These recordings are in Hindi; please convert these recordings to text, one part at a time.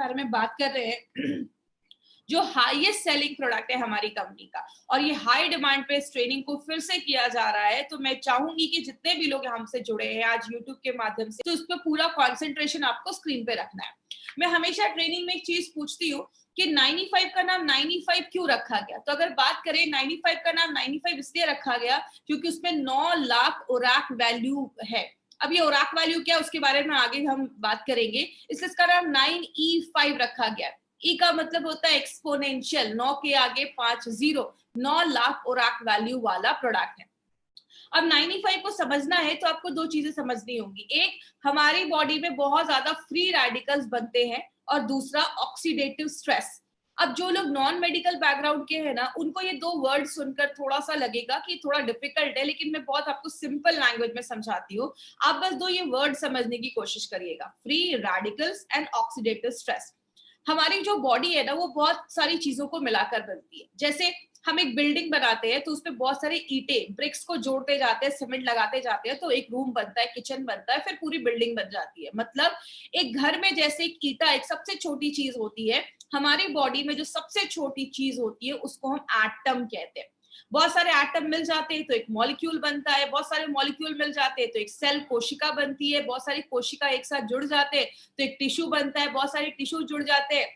बारे में बात कर रहे हैं जो हाईएस्ट सेलिंग प्रोडक्ट है हमारी कंपनी का, और ये हाई डिमांड पे इस ट्रेनिंग को फिर से किया जा रहा है। तो मैं चाहूंगी कि जितने भी लोग हमसे जुड़े हैं आज यूट्यूब के माध्यम से, तो उस पर पूरा कॉन्सेंट्रेशन आपको स्क्रीन पे रखना है। मैं हमेशा ट्रेनिंग में एक चीज पूछती हूँ कि 95 का नाम 95 क्यों रखा गया। तो अगर बात करें 95 का नाम 95 इसलिए रखा गया क्योंकि उसमें 9 लाख ओराक वैल्यू है। अब ये ओराक वैल्यू क्या है उसके बारे में आगे हम बात करेंगे, इसलिए इसका नाम 9E5 रखा गया। ई का मतलब होता है एक्सपोनेंशियल, 9 के आगे 5 जीरो, 9 लाख ओराक वैल्यू वाला प्रोडक्ट है। अब 95 को समझना है तो आपको दो चीजें समझनी होंगी। एक, हमारी बॉडी में बहुत ज्यादा फ्री रेडिकल्स बनते हैं, और दूसरा ऑक्सीडेटिव स्ट्रेस। अब जो लोग नॉन मेडिकल बैकग्राउंड के हैं ना, उनको ये दो वर्ड सुनकर थोड़ा सा लगेगा कि थोड़ा डिफिकल्ट है, लेकिन मैं बहुत आपको सिंपल लैंग्वेज में समझाती हूँ। आप बस दो ये वर्ड समझने की कोशिश करिएगा, free radicals and oxidative stress. हमारी जो बॉडी है ना वो बहुत सारी चीजों को मिलाकर बनती है। जैसे हम एक बिल्डिंग बनाते हैं तो उसपे बहुत सारे ईंटे ब्रिक्स को जोड़ते जाते हैं, सीमेंट लगाते जाते हैं, तो एक रूम बनता है, किचन बनता है, फिर पूरी बिल्डिंग बन जाती है। मतलब एक घर में जैसे एक ईंटा एक सबसे छोटी चीज होती है, हमारी बॉडी में जो सबसे छोटी चीज होती है उसको हम एटम कहते हैं। बहुत सारे एटम मिल जाते हैं तो एक मॉलिक्यूल बनता है, बहुत सारे मॉलिक्यूल मिल जाते हैं तो एक सेल कोशिका बनती है, बहुत सारी कोशिका एक साथ जुड़ जाते हैं तो एक टिश्यू बनता है, बहुत सारे टिश्यू जुड़ जाते हैं,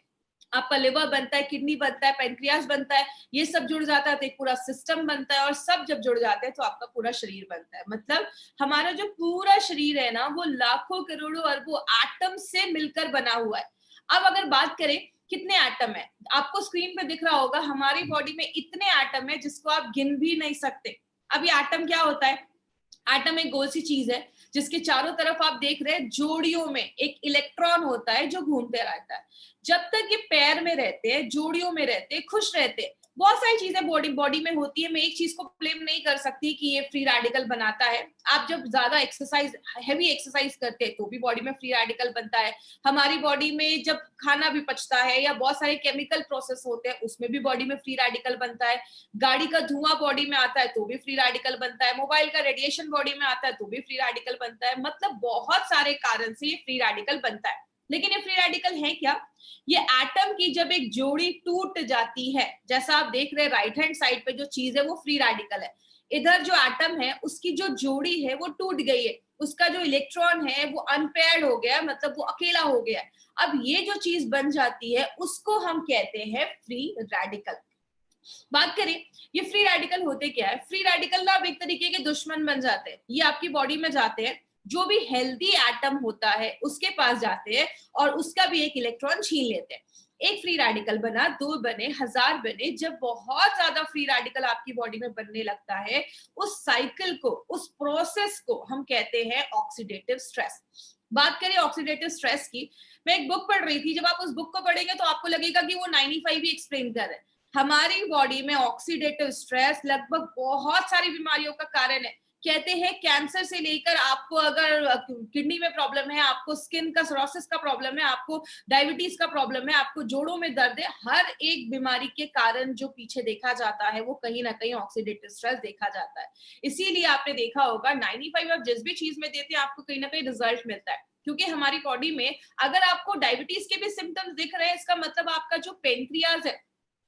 आपका लिवर बनता है, किडनी बनता है, पेनक्रियास बनता है, ये सब जुड़ जाता है तो एक पूरा सिस्टम बनता है, और सब जब जुड़ जाते हैं तो आपका पूरा शरीर बनता है। मतलब हमारा जो पूरा शरीर है ना वो लाखों करोड़ों अरबों एटम से मिलकर बना हुआ है। अब अगर बात करें कितने एटम है, आपको स्क्रीन पे दिख रहा होगा हमारी बॉडी में इतने एटम है जिसको आप गिन भी नहीं सकते। अब ये एटम क्या होता है? एटम एक गोल सी चीज है जिसके चारों तरफ आप देख रहे हैं जोड़ियों में एक इलेक्ट्रॉन होता है जो घूमते रहता है। जब तक ये पैर में रहते हैं, जोड़ियों में रहते हैं, खुश रहते हैं, बहुत सारी चीजें बॉडी में होती है। मैं एक चीज को ब्लेम नहीं कर सकती कि ये फ्री रेडिकल बनाता है। आप जब ज्यादा एक्सरसाइज, हैवी एक्सरसाइज करते हैं तो भी बॉडी में फ्री रेडिकल बनता है। हमारी बॉडी में जब खाना भी पचता है या बहुत सारे केमिकल प्रोसेस होते हैं उसमें भी बॉडी में फ्री रेडिकल बनता है। गाड़ी का धुआं बॉडी में आता है तो भी फ्री रेडिकल बनता है। मोबाइल का रेडिएशन बॉडी में आता है तो भी फ्री रेडिकल बनता है। मतलब बहुत सारे कारण से ये फ्री रेडिकल बनता है। लेकिन ये फ्री रेडिकल है क्या? ये एटम की जब एक जोड़ी टूट जाती है, जैसा आप देख रहे हैं राइट हैंड साइड पे जो चीज है वो फ्री रेडिकल है। इधर जो एटम है उसकी जो जोड़ी है वो टूट गई है, उसका जो इलेक्ट्रॉन है वो अनपेयर्ड हो गया, मतलब वो अकेला हो गया। अब ये जो चीज बन जाती है उसको हम कहते हैं फ्री रेडिकल। बात करें ये फ्री रेडिकल होते क्या है? फ्री रेडिकल ना अब एक तरीके के दुश्मन बन जाते हैं। ये आपकी बॉडी में जाते हैं, जो भी हेल्दी एटम होता है उसके पास जाते हैं और उसका भी एक इलेक्ट्रॉन छीन लेते हैं। एक फ्री रेडिकल बना, दो बने, हजार बने। जब बहुत ज्यादा फ्री रेडिकल आपकी बॉडी में बनने लगता है, उस साइकिल को, उस प्रोसेस को हम कहते हैं ऑक्सीडेटिव स्ट्रेस। बात करें ऑक्सीडेटिव स्ट्रेस की, मैं एक बुक पढ़ रही थी। जब आप उस बुक को पढ़ेंगे तो आपको लगेगा कि वो 95 ही एक्सप्लेन कर रहे हैं। हमारी बॉडी में ऑक्सीडेटिव स्ट्रेस लगभग बहुत सारी बीमारियों का कारण है। कहते हैं कैंसर से लेकर आपको अगर किडनी में प्रॉब्लम है, आपको स्किन का सोरोसिस का प्रॉब्लम है, आपको डायबिटीज का प्रॉब्लम है, आपको जोड़ों में दर्द है, हर एक बीमारी के कारण जो पीछे देखा जाता है वो कहीं ना कहीं ऑक्सीडेटिव स्ट्रेस देखा जाता है। इसीलिए आपने देखा होगा 95 आप जिस भी चीज में देते हैं आपको कहीं ना कहीं रिजल्ट मिलता है। क्योंकि हमारी बॉडी में अगर आपको डायबिटीज के भी सिम्टम्स दिख रहे हैं, इसका मतलब आपका जो पेनक्रियाज है,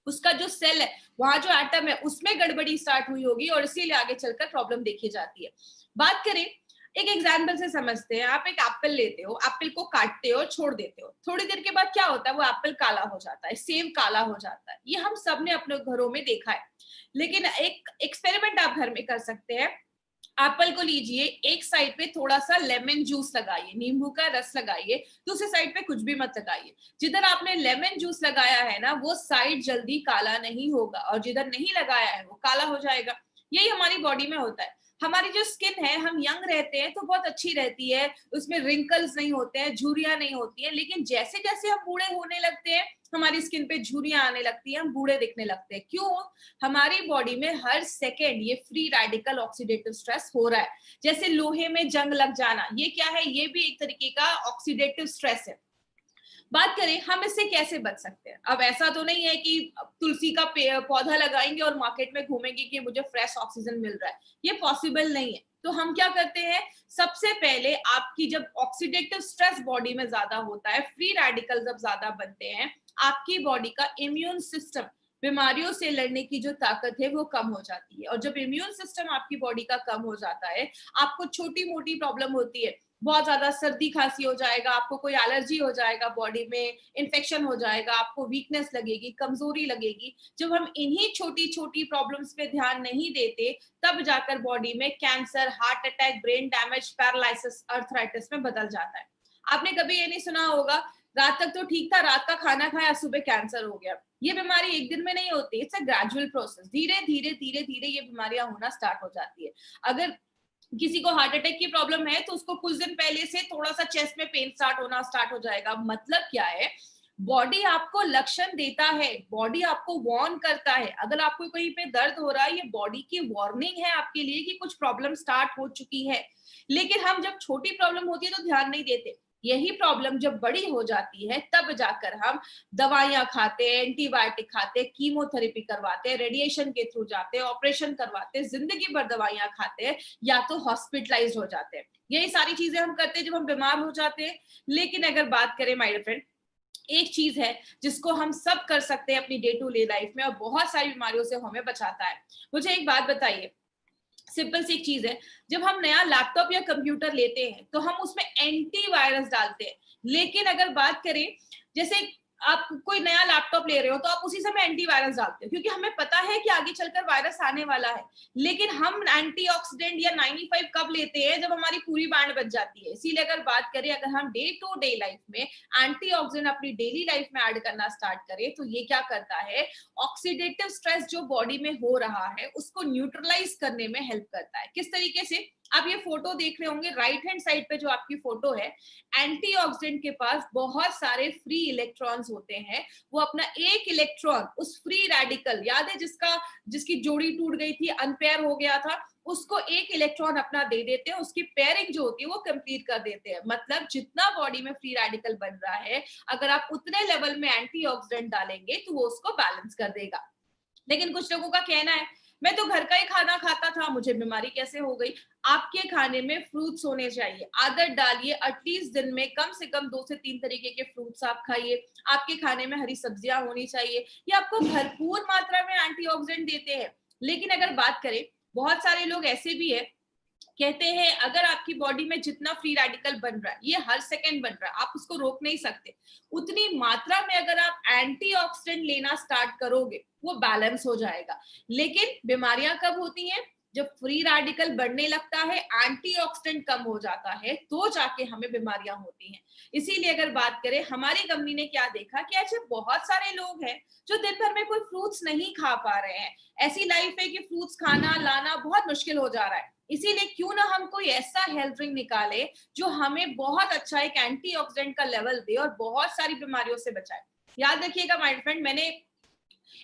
उसका जो सेल है, वहां जो एटम है उसमें गड़बड़ी स्टार्ट हुई होगी, और इसीलिए आगे चलकर प्रॉब्लम देखी जाती है। बात करें एक एग्जाम्पल से समझते हैं। आप एक एप्पल लेते हो, एप्पल को काटते हो, छोड़ देते हो, थोड़ी देर के बाद क्या होता है? वो एप्पल काला हो जाता है, सेब काला हो जाता है। ये हम सब ने अपने घरों में देखा है। लेकिन एक एक्सपेरिमेंट आप घर में कर सकते हैं। एप्पल को लीजिए, एक साइड पे थोड़ा सा लेमन जूस लगाइए, नींबू का रस लगाइए, दूसरी साइड पे कुछ भी मत लगाइए। जिधर आपने लेमन जूस लगाया है ना वो साइड जल्दी काला नहीं होगा, और जिधर नहीं लगाया है वो काला हो जाएगा। यही हमारी बॉडी में होता है। हमारी जो स्किन है, हम यंग रहते हैं तो बहुत अच्छी रहती है, उसमें रिंकल्स नहीं होते हैं, झुर्रियां नहीं होती हैं। लेकिन जैसे जैसे हम बूढ़े होने लगते हैं हमारी स्किन पे झुर्रियां आने लगती हैं, हम बूढ़े दिखने लगते हैं। क्यों? हमारी बॉडी में हर सेकेंड ये फ्री रेडिकल ऑक्सीडेटिव स्ट्रेस हो रहा है। जैसे लोहे में जंग लग जाना, ये क्या है? ये भी एक तरीके का ऑक्सीडेटिव स्ट्रेस है। बात करें हम इससे कैसे बच सकते हैं। अब ऐसा तो नहीं है कि तुलसी का पौधा लगाएंगे और मार्केट में घूमेंगे कि मुझे फ्रेश ऑक्सीजन मिल रहा है, ये पॉसिबल नहीं है। तो हम क्या करते हैं, सबसे पहले आपकी जब ऑक्सीडेटिव स्ट्रेस बॉडी में ज्यादा होता है, फ्री रेडिकल जब ज्यादा बनते हैं, आपकी बॉडी का इम्यून सिस्टम, बीमारियों से लड़ने की जो ताकत है वो कम हो जाती है। और जब इम्यून सिस्टम आपकी बॉडी का कम हो जाता है, आपको छोटी मोटी प्रॉब्लम होती है, बहुत ज्यादा सर्दी खांसी हो जाएगा, आपको कोई एलर्जी हो जाएगा, बॉडी में इन्फेक्शन हो जाएगा, आपको वीकनेस लगेगी, कमजोरी लगेगी। जब हम इन्हीं छोटी छोटी प्रॉब्लम्स पे ध्यान नहीं देते, तब जाकर बॉडी में cancer, heart attack, brain damage, paralysis, arthritis में बदल जाता है। आपने कभी ये नहीं सुना होगा, रात तक तो ठीक था, रात का खाना खाया, सुबह कैंसर हो गया। ये बीमारी एक दिन में नहीं होती, इट्स अ ग्रेजुअल प्रोसेस। धीरे धीरे धीरे धीरे ये बीमारियां होना स्टार्ट हो जाती है। अगर किसी को हार्ट अटैक की प्रॉब्लम है तो उसको कुछ दिन पहले से थोड़ा सा चेस्ट में पेन स्टार्ट हो जाएगा। मतलब क्या है, बॉडी आपको लक्षण देता है, बॉडी आपको वार्न करता है। अगर आपको कहीं पे दर्द हो रहा है, ये बॉडी की वार्निंग है आपके लिए कि कुछ प्रॉब्लम स्टार्ट हो चुकी है। लेकिन हम जब छोटी प्रॉब्लम होती है तो ध्यान नहीं देते, यही प्रॉब्लम जब बड़ी हो जाती है तब जाकर हम दवाइयां खाते हैं, एंटीबायोटिक खाते हैं, कीमोथेरेपी करवाते हैं, रेडिएशन के थ्रू जाते हैं, ऑपरेशन करवाते हैं, जिंदगी भर दवाइयां खाते हैं, या तो हॉस्पिटलाइज हो जाते हैं। यही सारी चीजें हम करते हैं जब हम बीमार हो जाते हैं। लेकिन अगर बात करें माय डियर फ्रेंड, एक चीज है जिसको हम सब कर सकते हैं अपनी डे टू डे लाइफ में, और बहुत सारी बीमारियों से हमें बचाता है। मुझे एक बात बताइए, सिंपल सी एक चीज है, जब हम नया लैपटॉप या कंप्यूटर लेते हैं तो हम उसमें एंटीवायरस डालते हैं। लेकिन अगर बात करें, जैसे आप कोई नया लैपटॉप ले रहे हो तो आप उसी समय एंटीवायरस डालते हो, क्योंकि हमें पता है कि आगे चलकर वायरस आने वाला है। लेकिन हम एंटीऑक्सीडेंट या 95 कब लेते हैं, जब हमारी पूरी बैंड बच जाती है। इसीलिए अगर बात करें, अगर हम डे टू डे लाइफ में एंटीऑक्सीडेंट अपनी डेली लाइफ में ऐड करना स्टार्ट करें, तो ये क्या करता है, ऑक्सीडेटिव स्ट्रेस जो बॉडी में हो रहा है उसको न्यूट्रलाइज करने में हेल्प करता है। किस तरीके से, आप ये फोटो देख रहे होंगे, राइट हैंड साइड पे जो आपकी फोटो है, एंटीऑक्सीडेंट के पास बहुत सारे फ्री इलेक्ट्रॉन्स होते हैं। वो अपना एक इलेक्ट्रॉन उस फ्री रेडिकल, याद है जिसकी जोड़ी टूट गई थी, अनपेयर हो गया था, उसको एक इलेक्ट्रॉन अपना दे देते हैं, उसकी पेयरिंग जो होती है वो कंप्लीट कर देते हैं। मतलब जितना बॉडी में फ्री रेडिकल बन रहा है, अगर आप उतने लेवल में एंटीऑक्सीडेंट डालेंगे तो वो उसको बैलेंस कर देगा। लेकिन कुछ लोगों का कहना है, मैं तो घर का ही खाना खाता था, मुझे बीमारी कैसे हो गई। आपके खाने में फ्रूट्स होने चाहिए, आदत डालिए, एटलीस्ट दिन में कम से कम 2 से 3 तरीके के फ्रूट्स आप खाइए। आपके खाने में हरी सब्जियां होनी चाहिए, ये आपको भरपूर मात्रा में एंटीऑक्सीडेंट देते हैं। लेकिन अगर बात करें, बहुत सारे लोग ऐसे भी है, कहते हैं अगर आपकी बॉडी में जितना फ्री रेडिकल बन रहा है, ये हर सेकंड बन रहा है, आप उसको रोक नहीं सकते, उतनी मात्रा में अगर आप एंटीऑक्सीडेंट लेना स्टार्ट करोगे वो बैलेंस हो जाएगा। लेकिन बीमारियां कब होती हैं, जब फ्री रेडिकल बढ़ने लगता है, एंटीऑक्सीडेंट कम हो जाता है, तो जाके हमें बीमारियां होती हैं। इसीलिए अगर बात करें, हमारी कंपनी ने क्या देखा कि ऐसे बहुत सारे लोग हैं जो दिन भर में कोई फ्रूट्स नहीं खा पा रहे हैं। ऐसी लाइफ है कि फ्रूट्स खाना लाना बहुत मुश्किल हो जा रहा है। इसीलिए क्यों ना हम कोई ऐसा हेल्थ ड्रिंक निकाले जो हमें बहुत अच्छा एक एंटीऑक्सीडेंट का लेवल दे और बहुत सारी बीमारियों से बचाए। याद रखिएगा माय फ्रेंड, मैंने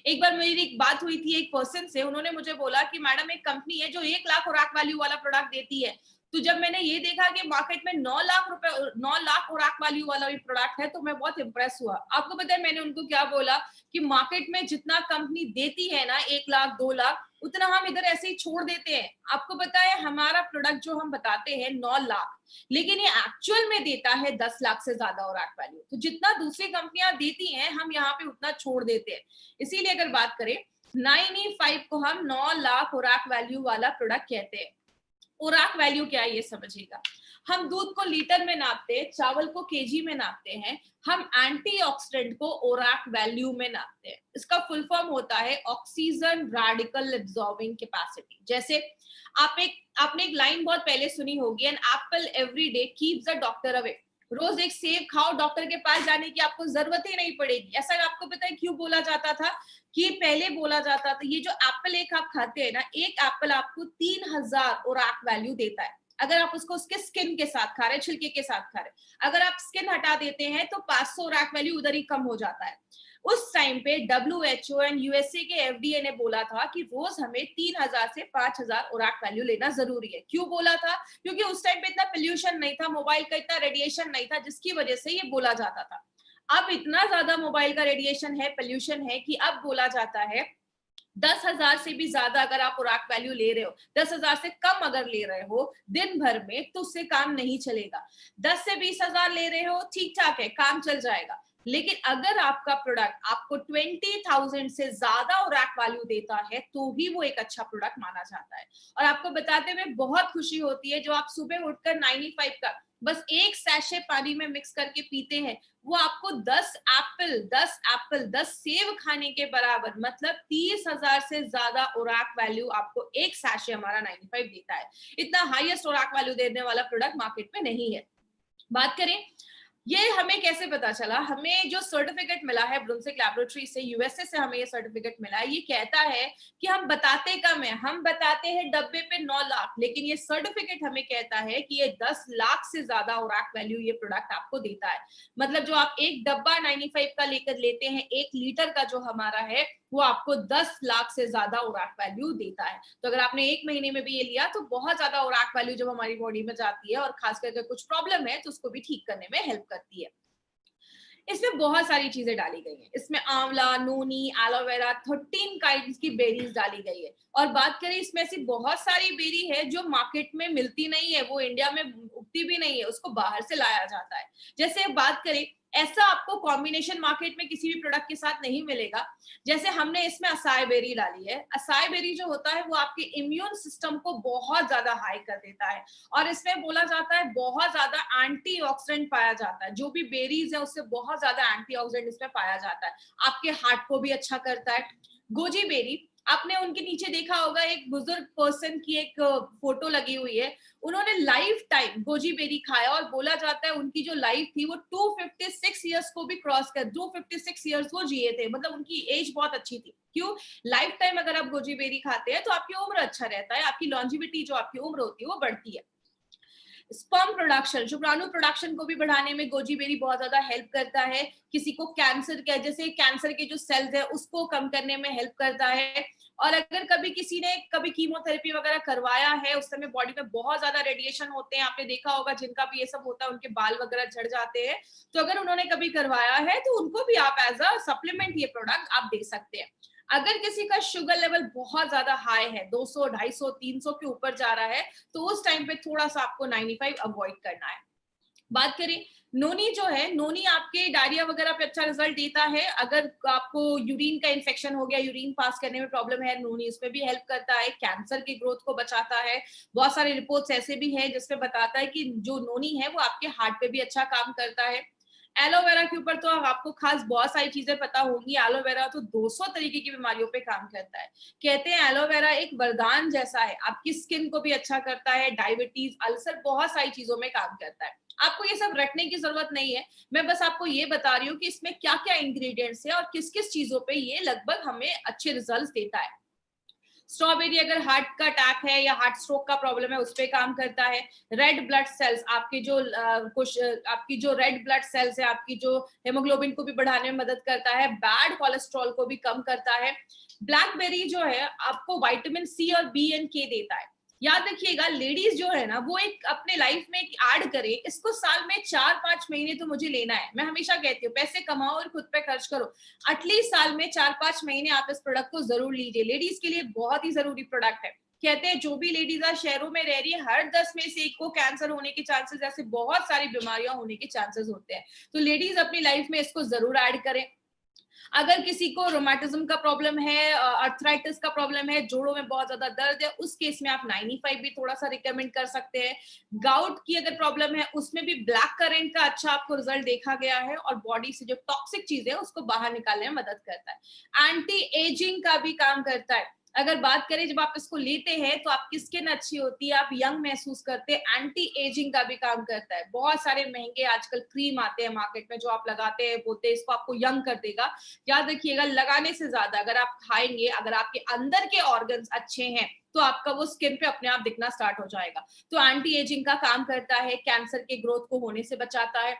एक बार मेरी एक बात हुई थी एक पर्सन से, उन्होंने मुझे बोला कि मैडम एक कंपनी है जो 1 लाख खुराक वैल्यू वाला प्रोडक्ट देती है। तो जब मैंने ये देखा कि मार्केट में 9 लाख रुपए 9 लाख खुराक वैल्यू वाला भी प्रोडक्ट है, तो मैं बहुत इंप्रेस हुआ। आपको पता है मैंने उनको क्या बोला कि मार्केट में जितना कंपनी देती है ना, 1 लाख 2 लाख, उतना हम इधर ऐसे ही छोड़ देते हैं। आपको पता है हमारा प्रोडक्ट जो हम बताते हैं 9 लाख, लेकिन ये एक्चुअल में देता है 10 लाख से ज्यादा और वैल्यू। तो जितना दूसरी कंपनियां देती हैं, हम यहाँ पे उतना छोड़ देते हैं। इसीलिए अगर बात करें, 95 को हम 9 लाख खुराक वैल्यू वाला प्रोडक्ट कहते हैं। खुराक वैल्यू क्या है ये समझिएगा। हम दूध को लीटर में नापते हैं, चावल को केजी में नापते हैं, हम एंटीऑक्सीडेंट को ओराक वैल्यू में नापते हैं। इसका फुल फॉर्म होता है ऑक्सीजन रेडिकल एब्जॉर्बिंग कैपेसिटी। जैसे आपने एक लाइन बहुत पहले सुनी होगी, an apple every day keeps the doctor away. रोज एक सेब खाओ, डॉक्टर के पास जाने की आपको जरूरत ही नहीं पड़ेगी। ऐसा आपको पता है क्यों बोला जाता था? कि पहले बोला जाता था ये जो एप्पल एक आप खाते हैं ना, एक एप्पल आपको 3000 ओराक वैल्यू देता है। अगर आप उसको उसके स्किन के साथ खा रहे हैं, छिलके के साथ खा रहे हैं, अगर आप स्किन हटा देते हैं तो 500 ओराक वैल्यू उधर ही कम हो जाता है। उस टाइम पे WHO एंड यूएसए के FDA ने बोला था कि रोज हमें 3000 से 5000 ओराक वैल्यू लेना जरूरी है। क्यों बोला था? क्योंकि उस टाइम पे इतना पोल्यूशन नहीं था, मोबाइल का इतना रेडिएशन नहीं था, जिसकी वजह से ये बोला जाता था। अब इतना ज्यादा मोबाइल का रेडिएशन है, पोल्यूशन है, कि अब बोला जाता है 10,000 से भी ज्यादा अगर आप उराक वैल्यू ले रहे हो, 10,000 से कम अगर ले रहे हो दिन भर में, तो उससे काम नहीं चलेगा। 10 से 20,000 ले रहे हो, ठीक ठाक है, काम चल जाएगा। लेकिन अगर आपका प्रोडक्ट आपको 20,000 से ज्यादा उराक वैल्यू देता है, तो ही वो एक अच्छा प्रोडक्ट माना जाता है। और आपको बताते हुए बहुत खुशी होती है, जो आप सुबह उठकर 95 का बस एक सैशे पानी में मिक्स करके पीते हैं, वो आपको 10 सेब खाने के बराबर, मतलब 30,000 से ज्यादा उराक वैल्यू आपको एक सैशे हमारा 95 देता है। इतना हाईएस्ट उराक वैल्यू देने वाला प्रोडक्ट मार्केट में नहीं है। बात करें ये हमें कैसे पता चला, हमें जो सर्टिफिकेट मिला है ब्रुंसविक लैबोरेटरी से, यूएसए से हमें ये सर्टिफिकेट मिला है। ये कहता है कि हम बताते कम है, हम बताते हैं डब्बे पे 9 लाख, लेकिन ये सर्टिफिकेट हमें कहता है कि ये 10 लाख से ज्यादा उराक वैल्यू ये प्रोडक्ट आपको देता है। मतलब जो आप एक डब्बा 95 का लेकर लेते हैं, 1 लीटर का जो हमारा है, वो आपको 10 लाख से ज्यादा उराक वैल्यू देता है। तो अगर आपने 1 महीने में भी ये लिया, तो बहुत ज्यादा उराक वैल्यू जब हमारी बॉडी में जाती है, और खास करके कुछ प्रॉब्लम है, तो उसको भी ठीक करने में हेल्प करती है। इसमें बहुत सारी चीजें डाली गई हैं। इसमें आंवला, नोनी, एलोवेरा, 13 काइंड्स की बेरीज डाली गई है। और बात करें, इसमें ऐसी बहुत सारी बेरी है जो मार्केट में मिलती नहीं है, वो इंडिया में उगती भी नहीं है, उसको बाहर से लाया जाता है। जैसे बात करें, ऐसा आपको कॉम्बिनेशन मार्केट में किसी भी प्रोडक्ट के साथ नहीं मिलेगा। जैसे हमने इसमें असाई बेरी डाली है। असाई बेरी जो होता है, वो आपके इम्यून सिस्टम को बहुत ज्यादा हाई कर देता है, और इसमें बोला जाता है बहुत ज्यादा एंटीऑक्सीडेंट पाया जाता है। जो भी बेरीज है, उससे बहुत ज्यादा एंटीऑक्सीडेंट इसमें पाया जाता है। आपके हार्ट को भी अच्छा करता है। गोजी बेरी, आपने उनके नीचे देखा होगा, एक बुजुर्ग पर्सन की एक फोटो लगी हुई है। उन्होंने लाइफ टाइम गोजी बेरी खाया, और बोला जाता है उनकी जो लाइफ थी वो 256 ईयर्स को भी क्रॉस कर, 256 ईयर्स वो जिए थे। मतलब उनकी एज बहुत अच्छी थी। क्यों? लाइफ टाइम अगर आप गोजी बेरी खाते हैं, तो आपकी उम्र अच्छा रहता है, आपकी लॉन्जिविटी जो आपकी उम्र होती है वो बढ़ती है। स्पर्म प्रोडक्शन, शुक्राणु प्रोडक्शन को भी बढ़ाने में गोजी बेरी बहुत ज्यादा हेल्प करता है। किसी को कैंसर का, जैसे कैंसर के जो सेल्स है, उसको कम करने में हेल्प करता है। और अगर कभी किसी ने कभी कीमोथेरेपी वगैरह करवाया है, उस समय बॉडी में बहुत ज्यादा रेडिएशन होते हैं, आपने देखा होगा जिनका भी ये सब होता है, उनके बाल वगैरह झड़ जाते हैं। तो अगर उन्होंने कभी करवाया है, तो उनको भी आप एज अ सप्लीमेंट ये प्रोडक्ट आप दे सकते हैं। अगर किसी का शुगर लेवल बहुत ज्यादा हाई है, 200, 250, 300 के ऊपर जा रहा है, तो उस टाइम पे थोड़ा सा आपको 95 अवॉइड करना है। बात करें, नोनी जो है, नोनी आपके डायरिया वगैरह पे अच्छा रिजल्ट देता है। अगर आपको यूरिन का इन्फेक्शन हो गया, यूरिन पास करने में प्रॉब्लम है, नोनी उसमें भी हेल्प करता है। कैंसर की ग्रोथ को बचाता है। बहुत सारे रिपोर्ट्स ऐसे भी हैं जिसमें बताता है कि जो नोनी है, वो आपके हार्ट पे भी अच्छा काम करता है। एलोवेरा के ऊपर तो आपको खास बहुत सारी चीजें पता होंगी। एलोवेरा तो 200 तरीके की बीमारियों पे काम करता है। कहते हैं एलोवेरा एक वरदान जैसा है, आपकी स्किन को भी अच्छा करता है, डायबिटीज, अल्सर, बहुत सारी चीजों में काम करता है। आपको ये सब रटने की जरूरत नहीं है, मैं बस आपको ये बता रही हूँ कि इसमें क्या क्या इंग्रेडिएंट्स है और किस किस चीजों पे ये लगभग हमें अच्छे रिजल्ट्स देता है। स्ट्रॉबेरी अगर हार्ट का अटैक है या हार्ट स्ट्रोक का प्रॉब्लम है, उस पर काम करता है। रेड ब्लड सेल्स, आपके जो कुछ आपकी जो रेड ब्लड सेल्स है, आपकी जो हेमोग्लोबिन को भी बढ़ाने में मदद करता है। बैड कोलेस्ट्रॉल को भी कम करता है। ब्लैकबेरी जो है आपको विटामिन सी और बी एंड के देता है। याद रखिएगा, लेडीज जो है ना, वो एक अपने लाइफ में एक ऐड करे, इसको साल में 4-5 महीने तो मुझे लेना है। मैं हमेशा कहती हूँ, पैसे कमाओ और खुद पे खर्च करो। एटलीस्ट साल में 4-5 महीने आप इस प्रोडक्ट को जरूर लीजिए। लेडीज के लिए बहुत ही जरूरी प्रोडक्ट है। कहते हैं जो भी लेडीज आज शहरों में रह रही है, हर 10 में से एक को कैंसर होने के चांसेस, ऐसे बहुत सारी बीमारियां होने के चांसेस होते हैं। तो लेडीज अपनी लाइफ में इसको जरूर ऐड करें। अगर किसी को रोमेटिज्म का प्रॉब्लम है, अर्थराइटिस का प्रॉब्लम है, जोड़ों में बहुत ज्यादा दर्द है, उस केस में आप 95 भी थोड़ा सा रिकमेंड कर सकते हैं। गाउट की अगर प्रॉब्लम है, उसमें भी ब्लैक करेंट का अच्छा आपको रिजल्ट देखा गया है, और बॉडी से जो टॉक्सिक चीजें है उसको बाहर निकालने में मदद करता है। एंटी एजिंग का भी काम करता है। अगर बात करें, जब आप इसको लेते हैं तो आपकी स्किन अच्छी होती है, आप यंग महसूस करते हैं। एंटी एजिंग का भी काम करता है। बहुत सारे महंगे आजकल क्रीम आते हैं मार्केट में, जो आप लगाते हैं, बोलते हैं इसको आपको यंग कर देगा। याद रखिएगा, लगाने से ज्यादा अगर आप खाएंगे, अगर आपके अंदर के ऑर्गन्स अच्छे हैं, तो आपका वो स्किन पे अपने आप दिखना स्टार्ट हो जाएगा। तो एंटी एजिंग का काम करता है, कैंसर के ग्रोथ को होने से बचाता है।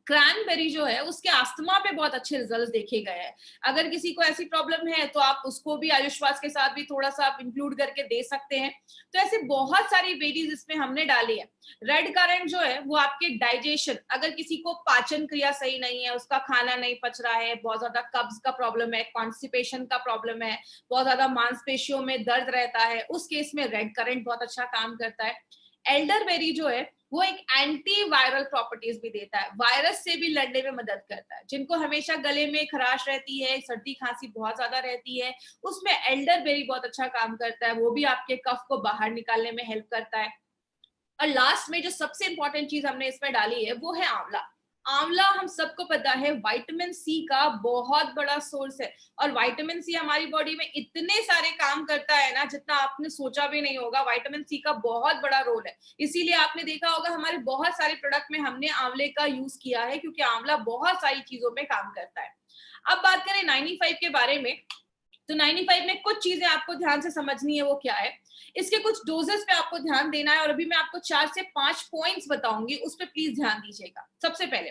क्रैनबेरी जो है उसके अस्थमा पे बहुत अच्छे रिजल्ट्स देखे गए हैं। अगर किसी को ऐसी प्रॉब्लम है तो आप उसको भी आयुष्वास के साथ भी थोड़ा सा आप इंक्लूड करके दे सकते हैं। तो ऐसे बहुत सारी बेरीज इसमें हमने डाली है। रेड करंट जो है वो आपके डाइजेशन, अगर किसी को पाचन क्रिया सही नहीं है, उसका खाना नहीं पच रहा है, बहुत ज्यादा कब्ज का प्रॉब्लम है, कॉन्स्टिपेशन का प्रॉब्लम है, बहुत ज्यादा मांसपेशियों में दर्द रहता है, उस केस में रेड करंट बहुत अच्छा काम करता है। एल्डरबेरी जो है वो एक एंटी वायरल प्रॉपर्टीज भी देता है, वायरस से भी लड़ने में मदद करता है। जिनको हमेशा गले में खराश रहती है, सर्दी खांसी बहुत ज्यादा रहती है, उसमें एल्डरबेरी बहुत अच्छा काम करता है, वो भी आपके कफ को बाहर निकालने में हेल्प करता है। और लास्ट में जो सबसे इंपॉर्टेंट चीज हमने इसमें डाली है वो है आंवला। आंवला हम सबको पता है विटामिन सी का बहुत बड़ा सोर्स है, और विटामिन सी हमारी बॉडी में इतने सारे काम करता है ना जितना आपने सोचा भी नहीं होगा। विटामिन सी का बहुत बड़ा रोल है, इसीलिए आपने देखा होगा हमारे बहुत सारे प्रोडक्ट में हमने आंवले का यूज किया है, क्योंकि आंवला बहुत सारी चीजों में काम करता है। अब बात करें 95 के बारे में, तो 95 में कुछ चीजें आपको ध्यान से समझनी है। वो क्या है, इसके कुछ डोजेस पे आपको ध्यान देना है, और अभी मैं आपको 4 से 5 पॉइंट्स बताऊंगी, उस पर प्लीज ध्यान दीजिएगा। सबसे पहले,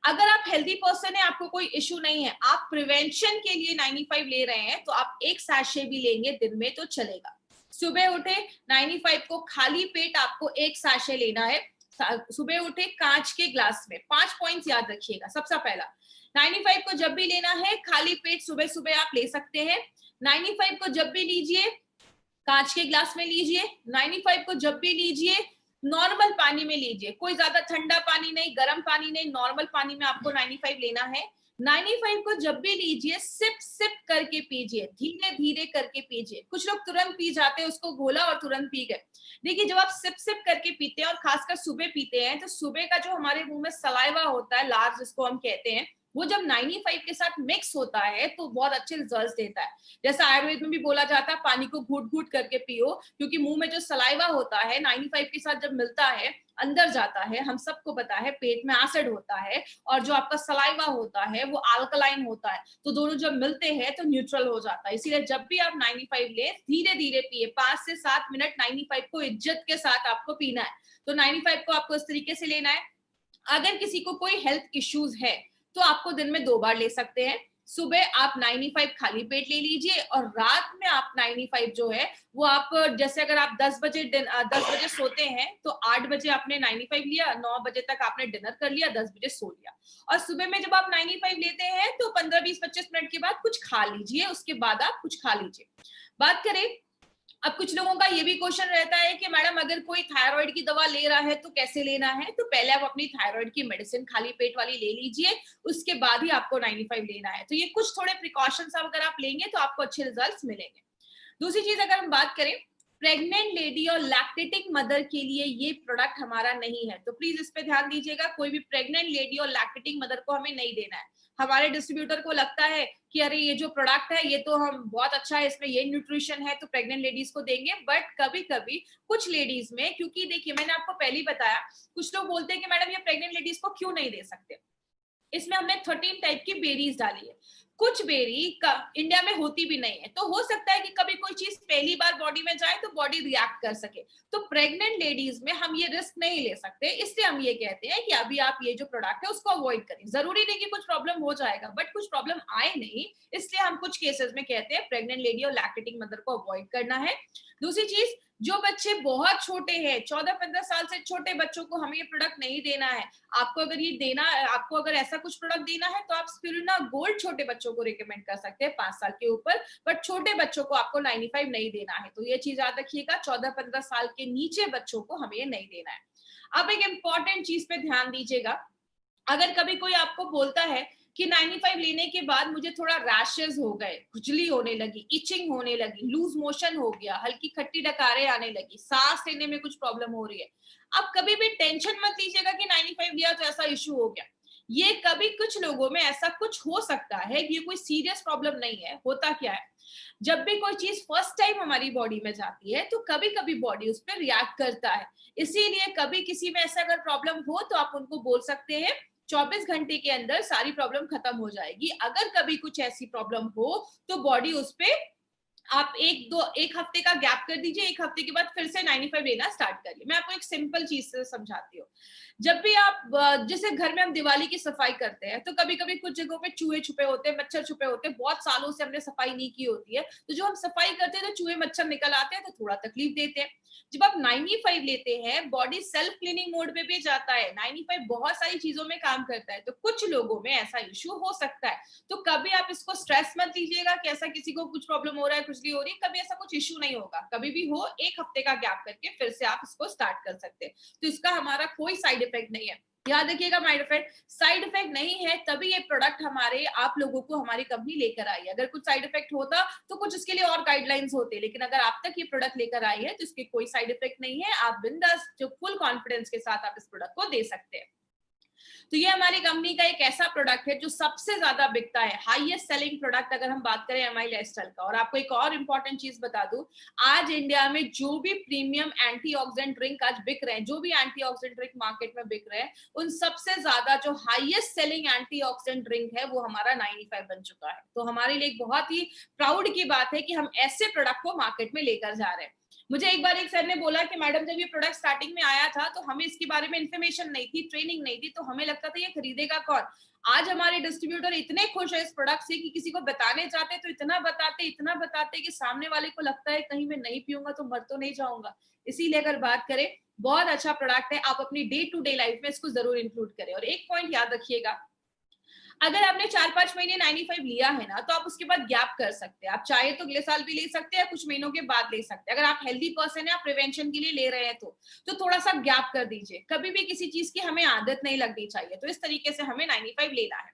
अगर आप हेल्दी पर्सन है, आपको कोई इश्यू नहीं है, आप प्रिवेंशन के लिए 95 ले रहे हैं, तो आप एक सैशे भी लेंगे दिन में तो चलेगा। सुबह उठे 95 को खाली पेट आपको एक सैशे लेना है। सुबह उठे कांच के ग्लास में। 5 पॉइंट्स याद रखिएगा। सबसे पहला, 95 को जब भी लेना है खाली पेट सुबह सुबह आप ले सकते हैं। 95 को जब भी लीजिए कांच के ग्लास में लीजिए। 95 को जब भी लीजिए नॉर्मल पानी में लीजिए, कोई ज्यादा ठंडा पानी नहीं, गर्म पानी नहीं, नॉर्मल पानी में आपको 95 लेना है। 95 को जब भी लीजिए सिप सिप करके पीजिए, धीरे धीरे करके पीजिए। कुछ लोग तुरंत पी जाते हैं, उसको घोला और तुरंत पी गए। देखिए, जब आप सिप सिप करके पीते हैं और खासकर सुबह पीते हैं, तो सुबह का जो हमारे मुंह में सलाइवा होता है, लार जिसको हम कहते हैं, वो जब 95 के साथ मिक्स होता है तो बहुत अच्छे रिजल्ट्स देता है। जैसा आयुर्वेद में भी बोला जाता है पानी को घूट घूट करके पियो, क्योंकि मुंह में जो सलाइवा होता है 95 के साथ जब मिलता है अंदर जाता है, हम सबको पता है पेट में एसिड होता है, और जो आपका सलाइवा होता है वो अल्कलाइन होता है, तो दोनों जब मिलते हैं तो न्यूट्रल हो जाता है। इसीलिए जब भी आप 95 ले, धीरे धीरे पिए, 5 से 7 मिनट 95 को इज्जत के साथ आपको पीना है। तो 95 को आपको इस तरीके से लेना है। अगर किसी को कोई हेल्थ इश्यूज है तो आपको दिन में 2 बार ले सकते हैं। सुबह आप 95 खाली पेट ले लीजिए, और रात में आप 95 जो है वो आप, जैसे अगर आप 10 बजे सोते हैं तो 8 बजे आपने 95 लिया, 9 बजे तक आपने डिनर कर लिया, 10 बजे सो लिया। और सुबह में जब आप 95 लेते हैं तो 15, 20, 25 मिनट के बाद कुछ खा लीजिए, उसके बाद आप कुछ खा लीजिए। बात करें, अब कुछ लोगों का ये भी क्वेश्चन रहता है कि मैडम अगर कोई थायराइड की दवा ले रहा है तो कैसे लेना है। तो पहले आप अपनी थायराइड की मेडिसिन खाली पेट वाली ले लीजिए, उसके बाद ही आपको 95 लेना है। तो ये कुछ थोड़े प्रिकॉशंस अगर आप लेंगे तो आपको अच्छे रिजल्ट्स मिलेंगे। दूसरी चीज, अगर हम बात करें, प्रेग्नेंट लेडी और लैक्टेटिंग मदर के लिए ये प्रोडक्ट हमारा नहीं है, तो प्लीज इस पे ध्यान दीजिएगा। कोई भी प्रेग्नेंट लेडी और लैक्टेटिंग मदर को हमें नहीं देना है। हमारे डिस्ट्रीब्यूटर को लगता है कि अरे ये जो प्रोडक्ट है ये तो हम बहुत अच्छा है, इसमें ये न्यूट्रिशन है, तो प्रेग्नेंट लेडीज को देंगे। बट कभी कभी कुछ लेडीज में, क्योंकि देखिए मैंने आपको पहले ही बताया, कुछ लोग बोलते हैं कि मैडम ये प्रेग्नेंट लेडीज को क्यों नहीं दे सकते। इसमें हमने 13 टाइप की बेरीज डाली है। कुछ बेरी इंडिया में होती भी नहीं है, तो हो सकता है कि कभी कोई चीज पहली बार बॉडी में जाए तो बॉडी रिएक्ट कर सके। तो प्रेग्नेंट लेडीज में हम ये रिस्क नहीं ले सकते, इसलिए हम ये कहते हैं कि अभी आप ये जो प्रोडक्ट है उसको अवॉइड करें। जरूरी नहीं कि कुछ प्रॉब्लम हो जाएगा, बट कुछ प्रॉब्लम आए नहीं, इसलिए हम कुछ केसेस में कहते हैं प्रेग्नेंट लेडी और लैक्टेटिंग मदर को अवॉइड करना है। दूसरी चीज, जो बच्चे बहुत छोटे हैं, 14-15 साल से छोटे बच्चों को हमें ये प्रोडक्ट नहीं देना है। आपको अगर ये देना, आपको अगर ऐसा कुछ प्रोडक्ट देना है तो आप स्पिरुलिना गोल्ड छोटे बच्चों को रिकमेंड कर सकते हैं 5 साल के ऊपर, बट छोटे बच्चों को आपको 95 नहीं देना है। तो ये चीज याद रखिएगा, 14-15 साल के नीचे बच्चों को हमें ये नहीं देना है। अब एक इंपॉर्टेंट चीज पे ध्यान दीजिएगा, अगर कभी कोई आपको बोलता है कि 95 लेने के बाद मुझे थोड़ा रैशेस हो गए, खुजली होने लगी, इचिंग होने लगी, लूज मोशन हो गया, हल्की खट्टी डकारें आने लगी, सांस लेने में कुछ प्रॉब्लम हो रही है, आप कभी भी टेंशन मत लीजिएगा कि 95 लिया तो ऐसा इश्यू हो गया। ये कभी कुछ लोगों में ऐसा कुछ हो सकता है, ये कोई सीरियस प्रॉब्लम नहीं है। होता क्या है, जब भी कोई चीज फर्स्ट टाइम हमारी बॉडी में जाती है तो कभी कभी बॉडी उस पर रिएक्ट करता है। इसीलिए कभी किसी में ऐसा अगर प्रॉब्लम हो तो आप उनको बोल सकते हैं 24 घंटे के अंदर सारी प्रॉब्लम खत्म हो जाएगी। अगर कभी कुछ ऐसी प्रॉब्लम हो तो बॉडी उस पर आप एक हफ्ते का गैप कर दीजिए, एक हफ्ते के बाद फिर से 95 लेना स्टार्ट करिए। मैं आपको एक सिंपल चीज से समझाती हूँ। जब भी आप जैसे घर में हम दिवाली की सफाई करते हैं, तो कभी-कभी कुछ जगहों पे चूहे छुपे होते हैं, मच्छर छुपे होते हैं, बहुत सालों से हमने सफाई नहीं की होती है। तो जो हम सफाई करते हैं तो चूहे मच्छर निकल आते हैं, तो थोड़ा तकलीफ देते हैं। जब आप 95 लेते हैं, बॉडी सेल्फ क्लीनिंग मोड में भी जाता है। 95 बहुत सारी चीजों में काम करता है, तो कुछ लोगों में ऐसा इश्यू हो सकता है। तो कभी आप इसको स्ट्रेस मत लीजिएगा कि ऐसा किसी को कुछ प्रॉब्लम हो रहा है, कुछ भी हो रही है, कभी ऐसा कुछ इश्यू नहीं होगा। कभी भी हो, एक हफ्ते का गैप करके फिर से आप इसको स्टार्ट कर सकते हैं। तो इसका हमारा कोई साइड इफेक्ट नहीं है। याद रखिएगा, साइड इफेक्ट नहीं है, तभी ये प्रोडक्ट हमारे आप लोगों को हमारी कंपनी लेकर आई है। अगर कुछ साइड इफेक्ट होता तो कुछ उसके लिए और गाइडलाइंस होते, लेकिन अगर आप तक ये प्रोडक्ट लेकर आई है तो इसके कोई साइड इफेक्ट नहीं है। आप बिंदास जो फुल कॉन्फिडेंस के साथ आप इस प्रोडक्ट को दे सकते हैं। तो ये हमारी कंपनी का एक ऐसा प्रोडक्ट है जो सबसे ज्यादा बिकता है, हाईएस्ट सेलिंग प्रोडक्ट अगर हम बात करें एमआई लाइफस्टाइल का। और आपको एक और इंपॉर्टेंट चीज बता दूं, आज इंडिया में जो भी प्रीमियम एंटीऑक्सीडेंट ड्रिंक आज बिक रहे हैं, जो भी एंटीऑक्सीडेंट ड्रिंक मार्केट में बिक रहे हैं, उन सबसे ज्यादा जो हाईएस्ट सेलिंग एंटीऑक्सीडेंट ड्रिंक है वो हमारा 95 बन चुका है। तो हमारे लिए एक बहुत ही प्राउड की बात है कि हम ऐसे प्रोडक्ट को मार्केट में लेकर जा रहे हैं। मुझे एक बार एक सर ने बोला कि मैडम, जब ये प्रोडक्ट स्टार्टिंग में आया था तो हमें इसके बारे में इन्फॉर्मेशन नहीं थी, ट्रेनिंग नहीं थी, तो हमें लगता था ये खरीदेगा कौन। आज हमारे डिस्ट्रीब्यूटर इतने खुश है इस प्रोडक्ट से कि किसी को बताने जाते तो इतना बताते कि सामने वाले को लगता है कहीं मैं नहीं पीऊंगा तो मर तो नहीं जाऊंगा। इसीलिए अगर बात करें, बहुत अच्छा प्रोडक्ट है, आप अपनी डे टू डे लाइफ में इसको जरूर इंक्लूड करें। और एक पॉइंट याद रखिएगा, अगर आपने 4-5 महीने 95 लिया है ना, तो आप उसके बाद गैप कर सकते हैं। आप चाहे तो अगले साल भी ले सकते हैं, कुछ महीनों के बाद ले सकते हैं। अगर आप हेल्दी पर्सन है, आप प्रिवेंशन के लिए ले रहे हैं तो थोड़ा सा गैप कर दीजिए। कभी भी किसी चीज की हमें आदत नहीं लगनी चाहिए, तो इस तरीके से हमें 95 लेना है।